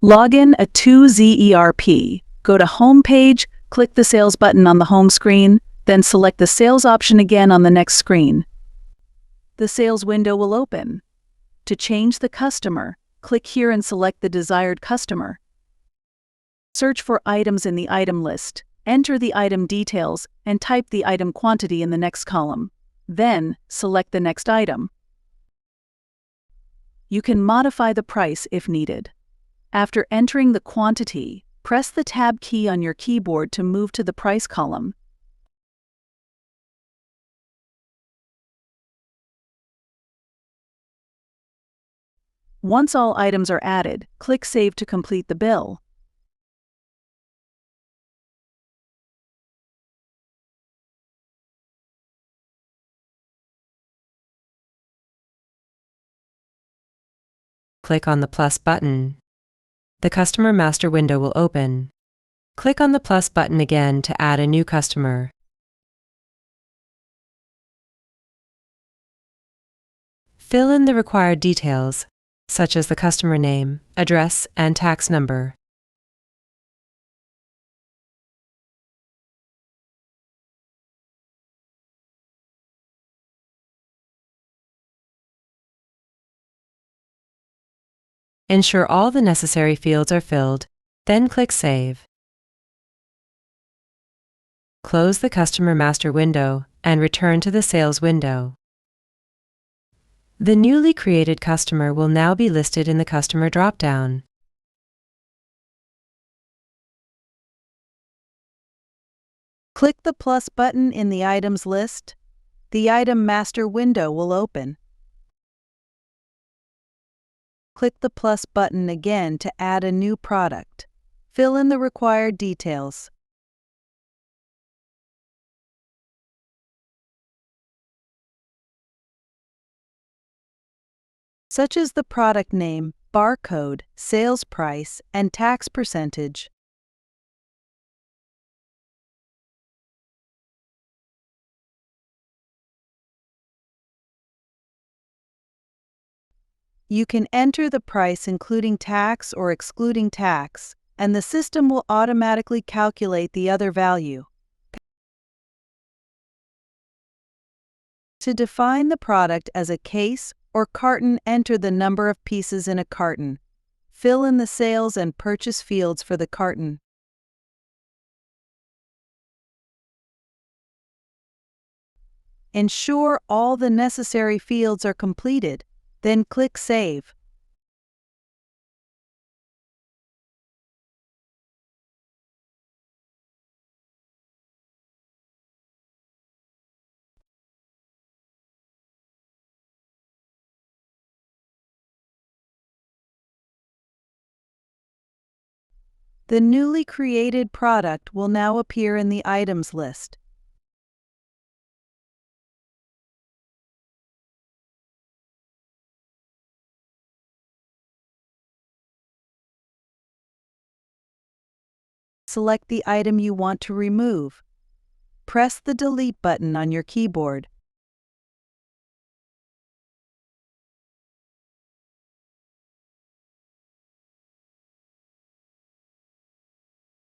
Log in A2ZERP. Go to Home page, click the Sales button on the home screen, then select the Sales option again on the next screen. The Sales window will open. To change the customer, click here and select the desired customer. Search for items in the item list, enter the item details, and type the item quantity in the next column. Then, select the next item. You can modify the price if needed. After entering the quantity, press the Tab key on your keyboard to move to the price column. Once all items are added, click Save to complete the bill. Click on the plus button. The Customer Master window will open. Click on the plus button again to add a new customer. Fill in the required details, such as the customer name, address, and tax number. Ensure all the necessary fields are filled, then click Save. Close the Customer Master window and return to the Sales window. The newly created customer will now be listed in the Customer drop-down. Click the plus button in the items list. The Item Master window will open. Click the plus button again to add a new product. Fill in the required details. Such as the product name, barcode, sales price, and tax percentage. You can enter the price including tax or excluding tax, and the system will automatically calculate the other value. To define the product as a case or carton, enter the number of pieces in a carton. Fill in the sales and purchase fields for the carton. Ensure all the necessary fields are completed, then click Save. The newly created product will now appear in the items list. Select the item you want to remove. Press the Delete button on your keyboard.